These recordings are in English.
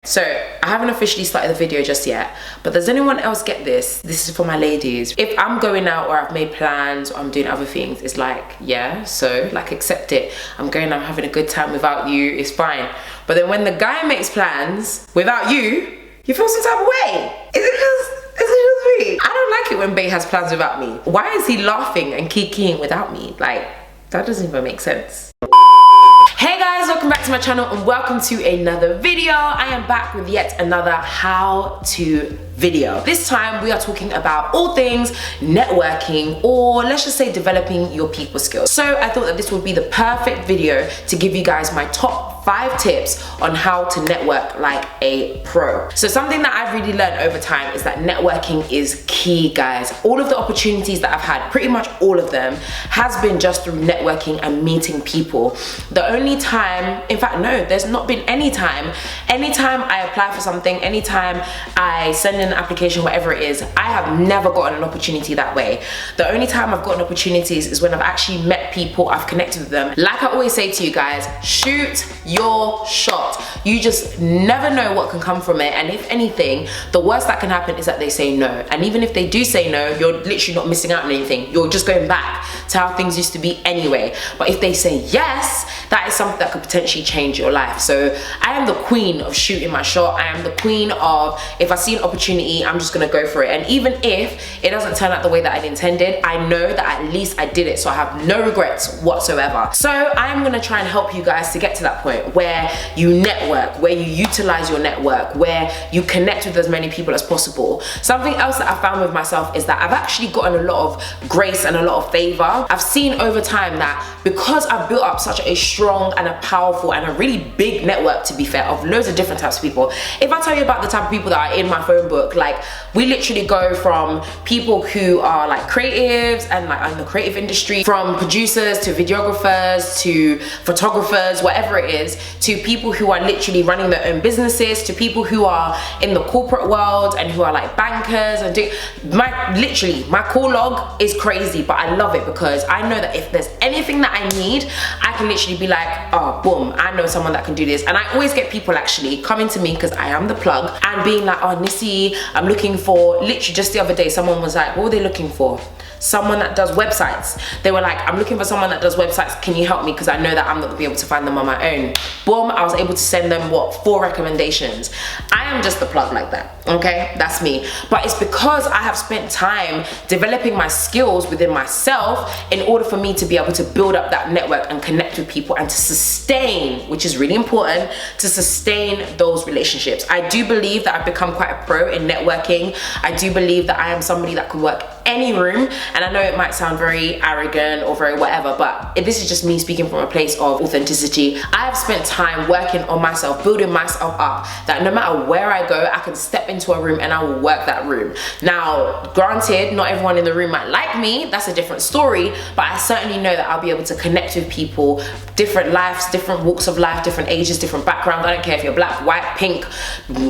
So I haven't officially started the video just yet, but does anyone else get this? This is for my ladies. If I'm going out or I've made plans or I'm doing other things, it's like, yeah, so like accept it. I'm going, I'm having a good time without you, it's fine. But then when the guy makes plans without you, you feel some type of way. Is it just me? I don't like it when Bae has plans without me. Why is he laughing and kikiing without me? Like, that doesn't even make sense. Hey guys, welcome back to my channel and welcome to another video. I am back with yet another how-to video. This time we are talking about all things networking, or let's just say developing your people skills. So I thought that this would be the perfect video to give you guys my top 5 tips on how to network like a pro. So something that I've really learned over time is that networking is key, guys. All of the opportunities that I've had, pretty much all of them, has been just through networking and meeting people. The only time, in fact no, there's not been any time, anytime I apply for something, anytime I send in an application, whatever it is, I have never gotten an opportunity that way. The only time I've gotten opportunities is when I've actually met people, I've connected with them. Like I always say to you guys, shoot your shot. You just never know what can come from it, and if anything, the worst that can happen is that they say no. And even if they do say no, you're literally not missing out on anything. You're just going back to how things used to be anyway. But if they say yes, that is something that could potentially change your life. So I am the queen of shooting my shot. I am the queen of, if I see an opportunity, I'm just gonna go for it. And even if it doesn't turn out the way that I'd intended, I know that at least I did it, so I have no regrets whatsoever. So I am gonna try and help you guys to get to that point where you network, where you utilize your network, where you connect with as many people as possible. Something else that I found with myself is that I've actually gotten a lot of grace and a lot of favor. I've seen over time that because I've built up such a strong and a powerful and a really big network, to be fair, of loads of different types of people. If I tell you about the type of people that are in my phone book, like we literally go from people who are like creatives and like in the creative industry, from producers to videographers to photographers, whatever it is, to people who are literally running their own businesses, to people who are in the corporate world and who are like bankers and do my call log is crazy, but I love it because I know that if there's anything that I need, I can literally be like, oh boom, I know someone that can do this. And I always get people actually coming to me because I am the plug and being like, oh Nissy, I'm looking for, literally just the other day someone was like, what were they looking for? Someone that does websites. They were like, I'm looking for someone that does websites, can you help me, because I know that I'm not gonna be able to find them on my own. Boom, I was able to send them 4 recommendations. I am just the plug like that, okay? That's me. But it's because I have spent time developing my skills within myself in order for me to be able to build up that network and connect with people and to sustain, which is really important, to sustain those relationships. I do believe that I've become quite a pro in networking. I do believe that I am somebody that can work any room, and I know it might sound very arrogant or very whatever, but this is just me speaking from a place of authenticity. I have spent time working on myself, building myself up, that no matter where I go, I can step into a room and I will work that room. Now, granted, not everyone in the room might like me, that's a different story, but I certainly know that I'll be able to connect with people, different lives, different walks of life, different ages, different backgrounds. I don't care if you're black, white, pink,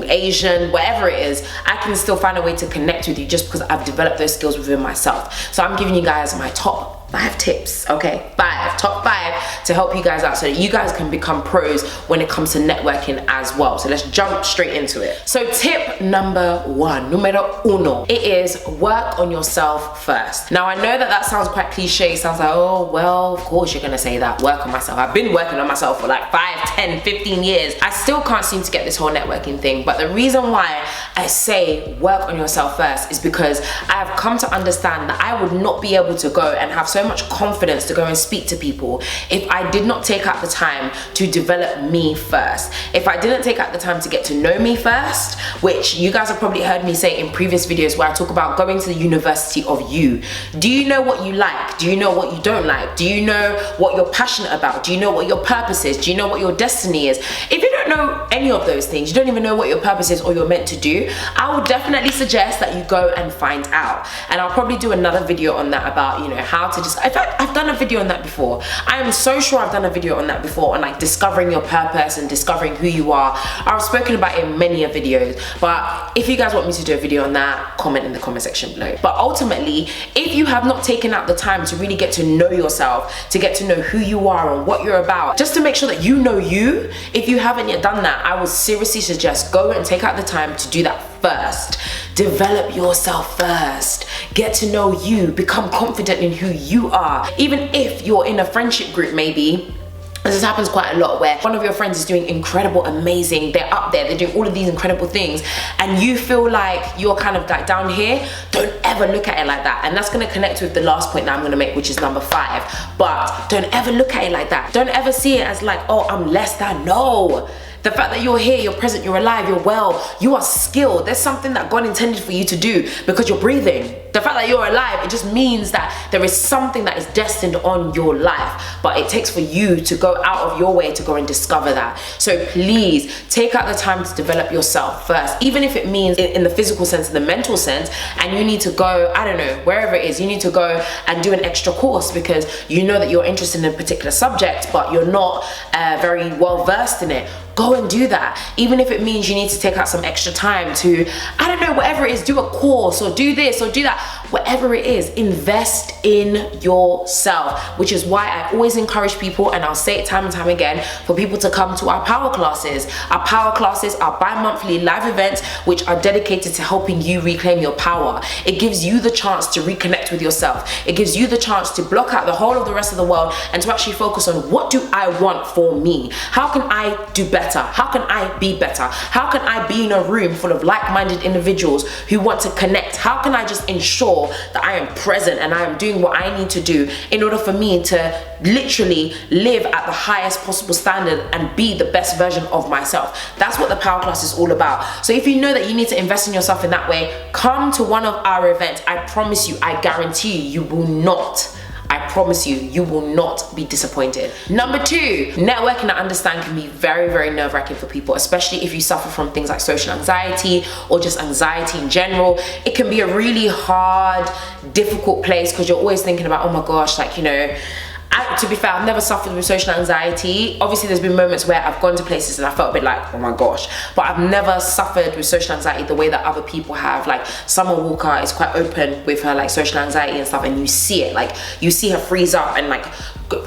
Asian, whatever it is, I can still find a way to connect with you just because I've developed those skills within myself. So I'm giving you guys my top 5 tips, okay? Top 5 to help you guys out so that you guys can become pros when it comes to networking as well. So let's jump straight into it. So tip number 1, numero uno, it is work on yourself first. Now I know that sounds quite cliche. It sounds like, oh, well, of course you're gonna say that, work on myself. I've been working on myself for like 5, 10, 15 years. I still can't seem to get this whole networking thing, but the reason why I say work on yourself first is because I have come to understand that I would not be able to go and have so much confidence to go and speak to people if I did not take out the time to develop me first. If I didn't take out the time to get to know me first, which you guys have probably heard me say in previous videos where I talk about going to the university of you. Do you know what you like? Do you know what you don't like? Do you know what you're passionate about? Do you know what your purpose is? Do you know what your destiny is? If you don't know any of those things, you don't even know what your purpose is or you're meant to do, I would definitely suggest that you go and find out. And I'll probably do another video on that about, you know, how to just, in fact, I've done a video on that before. I am so sure I've done a video on that before, on like discovering your purpose and discovering who you are. I've spoken about it in many videos, but if you guys want me to do a video on that, comment in the comment section below. But ultimately, if you have not taken out the time to really get to know yourself, to get to know who you are and what you're about, just to make sure that you know you, if you haven't yet yet done that, I would seriously suggest go and take out the time to do that first. Develop yourself first. Get to know you. Become confident in who you are. Even if you're in a friendship group, maybe, this happens quite a lot, where one of your friends is doing incredible, amazing, they're up there, they're doing all of these incredible things, and you feel like you're kind of like down here. Don't ever look at it like that. And that's going to connect with the last point that I'm going to make, which is number 5. But don't ever look at it like that. Don't ever see it as like, oh, I'm less than. No. The fact that you're here, you're present, you're alive, you're well, you are skilled. There's something that God intended for you to do because you're breathing. The fact that you're alive, it just means that there is something that is destined on your life, but it takes for you to go out of your way to go and discover that. So please take out the time to develop yourself first, even if it means in the physical sense, in the mental sense, and you need to go, I don't know, wherever it is, you need to go and do an extra course because you know that you're interested in a particular subject, but you're not very well versed in it. Go and do that. Even if it means you need to take out some extra time to, I don't know, whatever it is, do a course or do this or do that. Whatever it is, invest in yourself, which is why I always encourage people, and I'll say it time and time again, for people to come to our power classes. Our power classes are bi-monthly live events which are dedicated to helping you reclaim your power. It gives you the chance to reconnect with yourself. It gives you the chance to block out the whole of the rest of the world and to actually focus on, what do I want for me? How can I do better? How can I be better? How can I be in a room full of like-minded individuals who want to connect? How can I just ensure that I am present and I am doing what I need to do in order for me to literally live at the highest possible standard and be the best version of myself? That's what the power class is all about. So if you know that you need to invest in yourself in that way, come to one of our events. I promise you, I guarantee you, you will not. I promise you, you will not be disappointed. Number 2, networking, I understand, can be very, very nerve-wracking for people, especially if you suffer from things like social anxiety or just anxiety in general. It can be a really hard, difficult place because you're always thinking about, oh my gosh, like, you know, to be fair, I've never suffered with social anxiety. Obviously, there's been moments where I've gone to places and I felt a bit like, oh my gosh, but I've never suffered with social anxiety the way that other people have. Like Summer Walker is quite open with her like social anxiety and stuff, and you see it, like you see her freeze up and like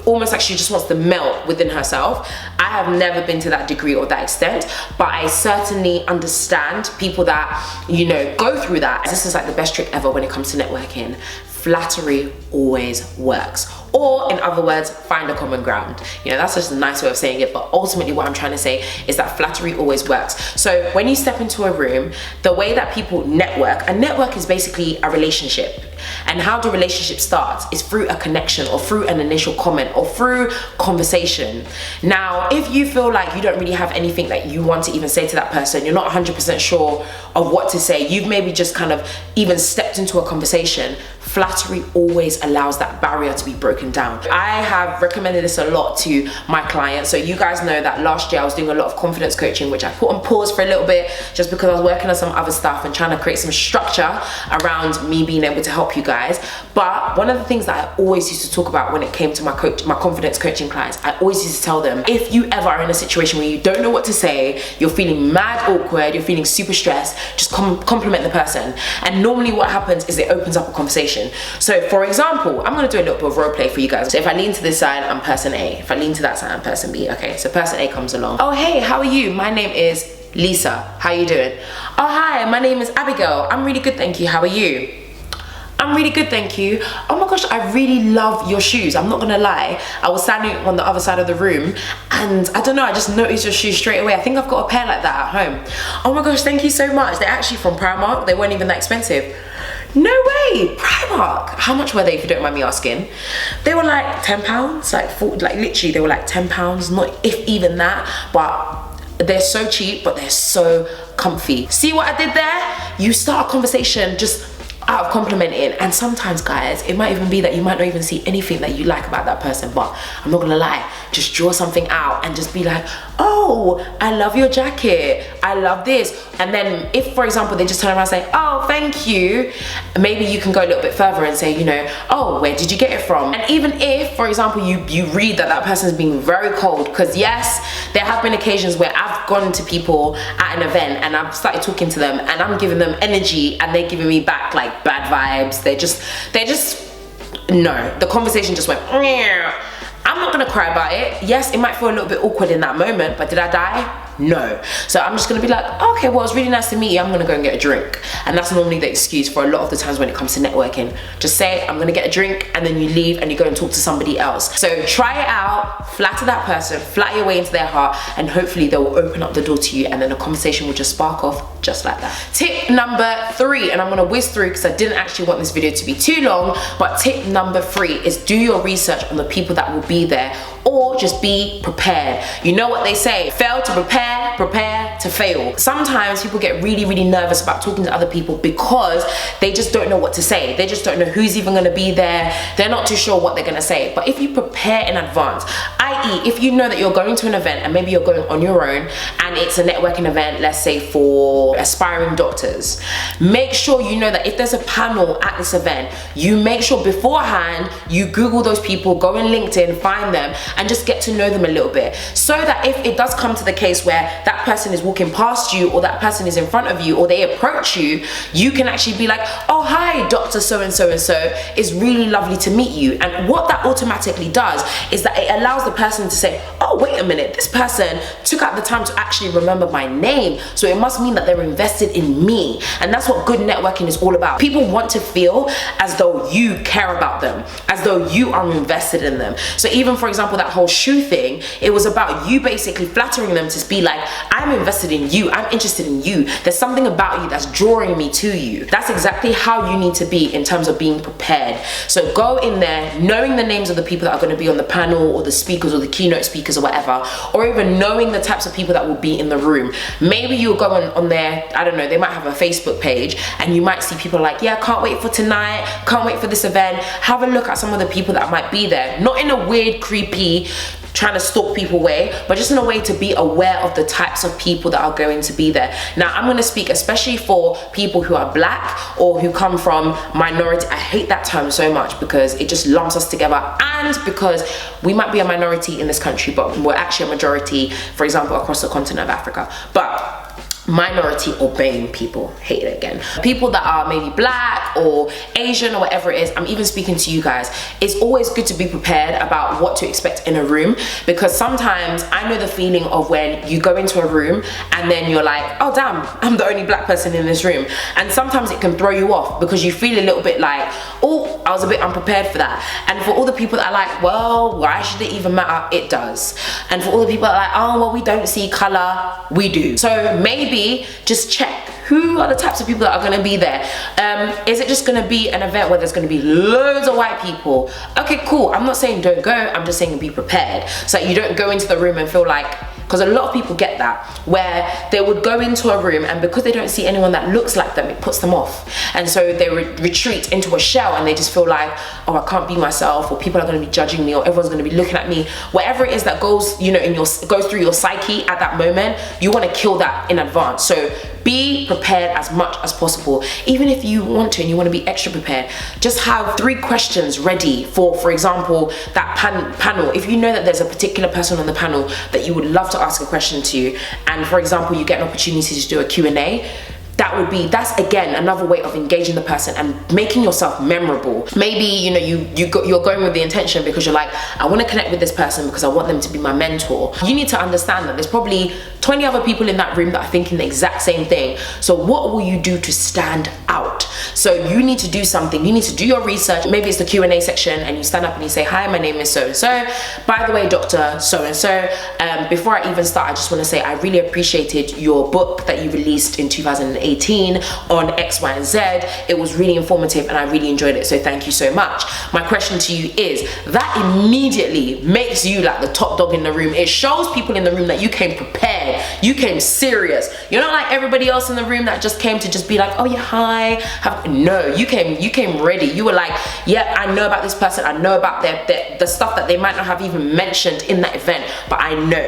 almost like she just wants to melt within herself. I have never been to that degree or that extent, but I certainly understand people that, you know, go through that. This is like the best trick ever when it comes to networking. Flattery always works. Or in other words, find a common ground. You know, that's just a nice way of saying it, but ultimately what I'm trying to say is that flattery always works. So when you step into a room, the way that people network, a network is basically a relationship. And how do relationships start? Is through a connection or through an initial comment or through conversation. Now, if you feel like you don't really have anything that you want to even say to that person, you're not 100% sure of what to say, you've maybe just kind of even stepped into a conversation, flattery always allows that barrier to be broken down. I have recommended this a lot to my clients. So you guys know that last year I was doing a lot of confidence coaching, which I put on pause for a little bit just because I was working on some other stuff and trying to create some structure around me being able to help you guys. But one of the things that I always used to talk about when it came to my confidence coaching clients, I always used to tell them, if you ever are in a situation where you don't know what to say, you're feeling mad awkward, you're feeling super stressed, just compliment the person. And normally what happens is it opens up a conversation. So for example, I'm going to do a little bit of role play for you guys. So if I lean to this side, I'm person A. If I lean to that side, I'm person B. Okay, so person A comes along. Oh, hey, how are you? My name is Lisa. How are you doing? Oh, hi, my name is Abigail. I'm really good, thank you. How are you? I'm really good, thank you. Oh my gosh, I really love your shoes. I'm not gonna lie. I was standing on the other side of the room and I don't know, I just noticed your shoes straight away. I think I've got a pair like that at home. Oh my gosh, thank you so much. They're actually from Primark. They weren't even that expensive. No way, Primark. How much were they, if you don't mind me asking? They were like £10, like 40, like literally they were like £10, not if even that, but they're so cheap, but they're so comfy. See what I did there? You start a conversation just out of complimenting, and sometimes guys, it might even be that you might not even see anything that you like about that person, but I'm not gonna lie, just draw something out and just be like, oh, I love your jacket, I love this. And then if, for example, they just turn around and say, oh, thank you, maybe you can go a little bit further and say, you know, oh, where did you get it from? And even if, for example, you read that that person's being very cold, because yes, there have been occasions where I've gone to people at an event and I've started talking to them and I'm giving them energy and they're giving me back like bad vibes. They just no, the conversation just went, I'm not gonna cry about it. Yes, it might feel a little bit awkward in that moment, but did I die? No. So I'm just gonna be like, okay, well, it's really nice to meet you, I'm gonna go and get a drink. And that's normally the excuse for a lot of the times when it comes to networking. Just say, I'm gonna get a drink, and then you leave and you go and talk to somebody else. So try it out, flatter that person, flatter your way into their heart, and hopefully they'll open up the door to you, and then a conversation will just spark off just like that. Tip number 3, and I'm gonna whiz through because I didn't actually want this video to be too long, but tip number 3 is do your research on the people that will be there, or just be prepared. You know what they say, fail to prepare, prepare to fail. Sometimes people get really, really nervous about talking to other people because they just don't know what to say. They just don't know who's even gonna be there. They're not too sure what they're gonna say. But if you prepare in advance, i.e. if you know that you're going to an event and maybe you're going on your own and it's a networking event, let's say for aspiring doctors, make sure you know that if there's a panel at this event, you make sure beforehand you Google those people, go on LinkedIn, find them, and just get to know them a little bit, so that if it does come to the case where that person is walking past you or that person is in front of you or they approach you, you can actually be like, oh hi Dr. so-and-so and so, it's really lovely to meet you. And what that automatically does is that it allows the person to say, oh wait a minute, this person took out the time to actually remember my name, so it must mean that they're invested in me. And that's what good networking is all about. People want to feel as though you care about them, as though you are invested in them. So even for example, that whole shoe thing, it was about you basically flattering them to be like, I'm invested in you, I'm interested in you, there's something about you that's drawing me to you. That's exactly how you need to be in terms of being prepared. So go in there knowing the names of the people that are going to be on the panel, or the speakers, or the keynote speakers, or whatever, or even knowing the types of people that will be in the room. Maybe you'll go on there, I don't know, they might have a Facebook page, and you might see people like, yeah, can't wait for tonight, can't wait for this event. Have a look at some of the people that might be there, not in a weird, creepy, trying to stalk people way, but just in a way to be aware of the types of people that are going to be there. Now I'm going to speak especially for people who are black or who come from minority. I hate that term so much because it just lumps us together, and because we might be a minority in this country but we're actually a majority, for example, across the continent of Africa. But minority or BAME people, hate it again, people that are maybe black or Asian or whatever it is, I'm even speaking to you guys. It's always good to be prepared about what to expect in a room, because sometimes I know the feeling of when you go into a room and then you're like, oh damn, I'm the only black person in this room, and sometimes it can throw you off because you feel a little bit like, oh, I was a bit unprepared for that. And for all the people that are like, well, why should it even matter? It does. And for all the people that are like, oh well, we don't see color, we do. So maybe just check who are the types of people that are going to be there. Is it just going to be an event where there's going to be loads of white people? Okay, cool. I'm not saying don't go, I'm just saying be prepared, so that you don't go into the room and feel like, because a lot of people get that, where they would go into a room and because they don't see anyone that looks like them, it puts them off, and so they retreat into a shell and they just feel like, oh, I can't be myself, or people are going to be judging me, or everyone's going to be looking at me. Whatever it is that goes, you know, goes through your psyche at that moment, you want to kill that in advance. So be prepared as much as possible. Even if you want to and you want to be extra prepared, just have 3 questions ready for example, that panel. If you know that there's a particular person on the panel that you would love to ask a question to, and for example, you get an opportunity to do a Q&A, that's again another way of engaging the person and making yourself memorable. Maybe, you know, you're going with the intention because you're like, I want to connect with this person because I want them to be my mentor. You need to understand that there's probably 20 other people in that room that are thinking the exact same thing. So what will you do to stand out? So you need to do something. You need to do your research. Maybe it's the Q&A section and you stand up and you say, hi, my name is so-and-so. By the way, Dr. So-and-so, before I even start, I just want to say I really appreciated your book that you released in 2018 on X, Y, and Z. It was really informative and I really enjoyed it, so thank you so much. My question to you is, that immediately makes you like the top dog in the room. It shows people in the room that you came prepared, you came serious. You're not like everybody else in the room that just came to just be like, oh yeah, hi. No, you came ready. You were like, yeah, I know about this person, I know about the stuff that they might not have even mentioned in that event, but I know.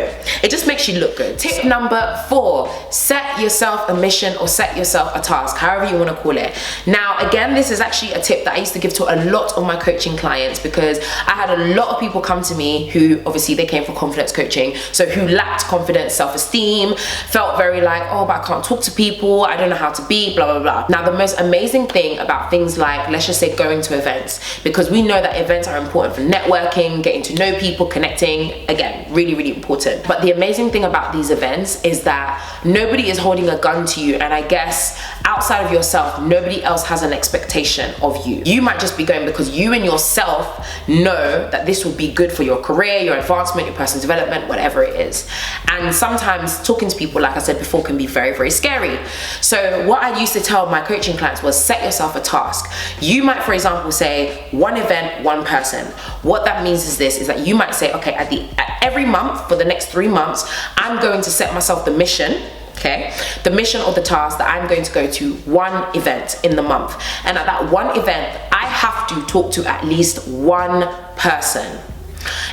It just makes you look good. Tip number 4, set yourself a mission or set yourself a task, however you want to call it. Now again, this is actually a tip that I used to give to a lot of my coaching clients, because I had a lot of people come to me who obviously they came for confidence coaching, so who lacked confidence, self-esteem, felt very like, oh, but I can't talk to people, I don't know how to be, blah blah blah. Now the most amazing amazing thing about things like, let's just say, going to events, because we know that events are important for networking, getting to know people, connecting, again, really, really important. But the amazing thing about these events is that nobody is holding a gun to you, and I guess outside of yourself, nobody else has an expectation of you. You might just be going because you and yourself know that this will be good for your career, your advancement, your personal development, whatever it is. And sometimes talking to people, like I said before, can be very, very scary. So what I used to tell my coaching clients was, set yourself a task. You might, for example, say one event, one person. What that means is this, is that you might say, okay, at every month for the next 3 months, I'm going to set myself the mission, okay, the mission or the task that I'm going to go to one event in the month. And at that one event, I have to talk to at least one person.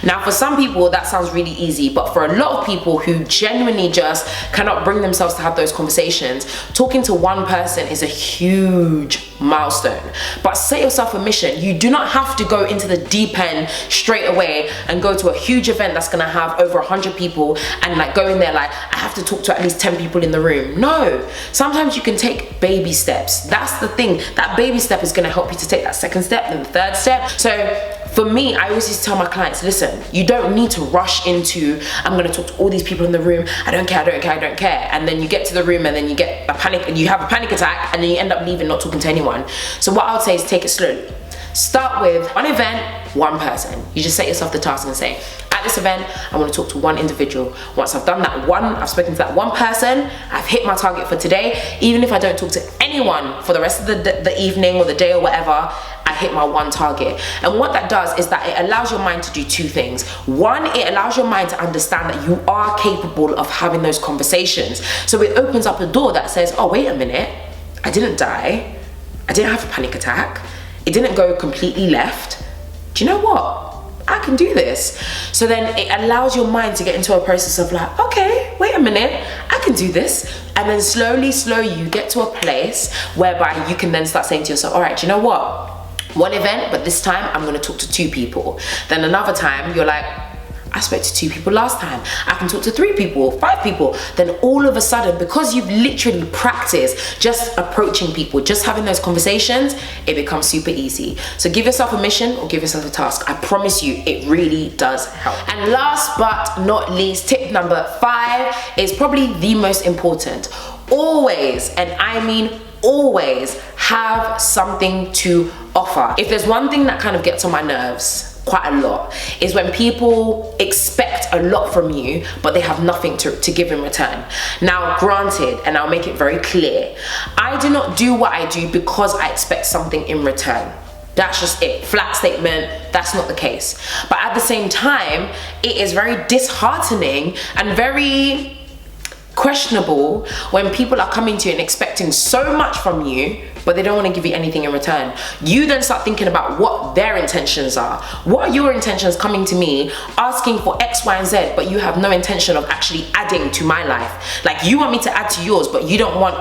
Now, for some people that sounds really easy, but for a lot of people who genuinely just cannot bring themselves to have those conversations, talking to one person is a huge milestone. But set yourself a mission. You do not have to go into the deep end straight away and go to a huge event that's gonna have over 100 people and like go in there like, I have to talk to at least 10 people in the room. No, sometimes you can take baby steps. That's the thing. That baby step is gonna help you to take that second step and the third step. So for me, I always used to tell my clients, listen, you don't need to rush into, I'm gonna talk to all these people in the room, I don't care, I don't care, I don't care. And then you get to the room and then you get a panic, and you have a panic attack, and then you end up leaving, not talking to anyone. So what I would say is take it slowly. Start with one event, one person. You just set yourself the task and say, at this event, I want to talk to one individual. Once I've done that one, I've spoken to that one person, I've hit my target for today. Even if I don't talk to anyone for the rest of the evening or the day or whatever, I hit my one target. And what that does is that it allows your mind to do two things. One, it allows your mind to understand that you are capable of having those conversations. So it opens up a door that says, oh, wait a minute, I didn't die. I didn't have a panic attack. It didn't go completely left. Do you know what? I can do this. So then it allows your mind to get into a process of like, okay, wait a minute, I can do this. And then slowly you get to a place whereby you can then start saying to yourself, all right, do you know what? One event, but this time I'm gonna talk to 2 people. Then another time you're like, I spoke to 2 people last time, I can talk to 3 people, 5 people. Then all of a sudden, because you've literally practiced just approaching people, just having those conversations, it becomes super easy. So give yourself a mission or give yourself a task. I promise you, it really does help. And last but not least, tip number 5 is probably the most important. Always, and I mean always, have something to offer. If there's one thing that kind of gets on my nerves quite a lot, is when people expect a lot from you but they have nothing to give in return. Now granted, and I'll make it very clear, I do not do what I do because I expect something in return. That's just it, flat statement, that's not the case. But at the same time, it is very disheartening and very questionable when people are coming to you and expecting so much from you but they don't want to give you anything in return. You then start thinking about what their intentions are. What are your intentions coming to me asking for X, Y, and Z, but you have no intention of actually adding to my life? Like, you want me to add to yours, but you don't want,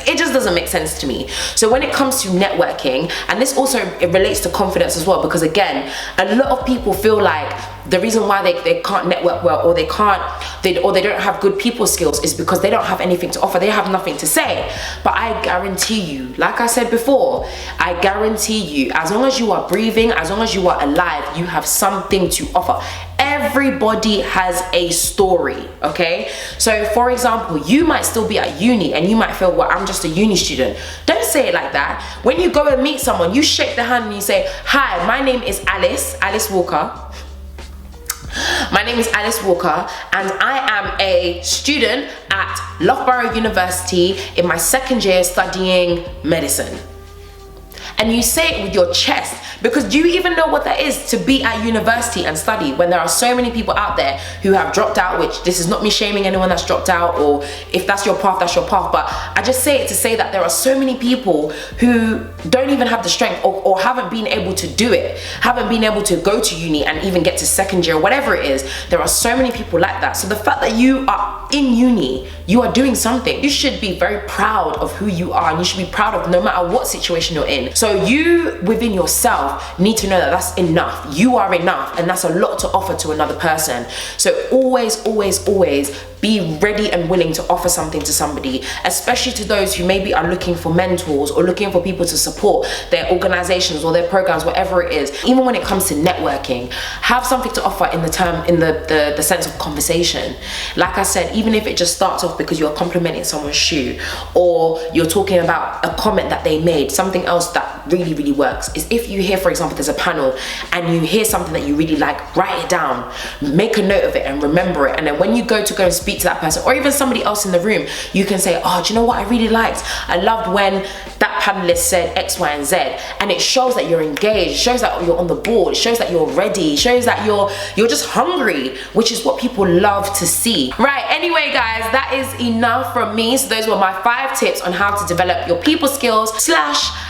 it just doesn't make sense to me. So when it comes to networking, and this also, it relates to confidence as well, because again, a lot of people feel like the reason why they can't network well, or they don't have good people skills, is because they don't have anything to offer. They have nothing to say. But I guarantee you, like I said before, I guarantee you, as long as you are breathing, as long as you are alive, you have something to offer. Everybody has a story, okay? So for example, you might still be at uni and you might feel, well, I'm just a uni student. Don't say it like that. When you go and meet someone, you shake their hand and you say, hi, my name is Alice Walker. My name is Alice Walker and I am a student at Loughborough University in my 2nd year studying medicine. And you say it with your chest, because do you even know what that is, to be at university and study when there are so many people out there who have dropped out? Which, this is not me shaming anyone that's dropped out, or if that's your path, that's your path, but I just say it to say that there are so many people who don't even have the strength, or haven't been able to do it, haven't been able to go to uni and even get to 2nd year, whatever it is. There are so many people like that. So the fact that you are in uni, you are doing something, you should be very proud of who you are, and you should be proud of no matter what situation you're in. So you within yourself need to know that that's enough. You are enough, and that's a lot to offer to another person. So always be ready and willing to offer something to somebody, especially to those who maybe are looking for mentors or looking for people to support their organizations or their programs, whatever it is. Even when it comes to networking, have something to offer in the sense of conversation. Like I said, even if it just starts off because you're complimenting someone's shoe, or you're talking about a comment that they made. Something else that really works is if you hear, for example, there's a panel and you hear something that you really like, write it down, make a note of it and remember it. And then when you go and speak to that person, or even somebody else in the room, you can say, oh, do you know what I really liked? I loved when that panelist said X, Y, and Z. And it shows that you're engaged, it shows that you're on the board, it shows that you're ready, it shows that you're just hungry, which is what people love to see. Right, anyway guys, that is enough from me. So those were my 5 tips on how to develop your people skills /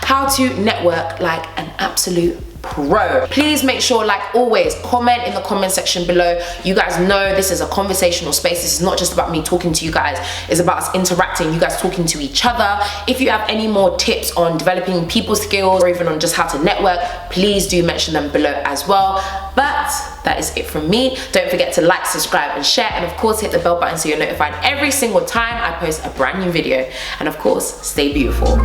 how to network like an absolute pro. Please make sure, like always, comment in the comment section below. You guys know this is a conversational space. This is not just about me talking to you guys, it's about us interacting, you guys talking to each other. If you have any more tips on developing people skills or even on just how to network, please do mention them below as well. But that is it from me. Don't forget to like, subscribe and share, and of course hit the bell button so you're notified every single time I post a brand new video. And of course, stay beautiful.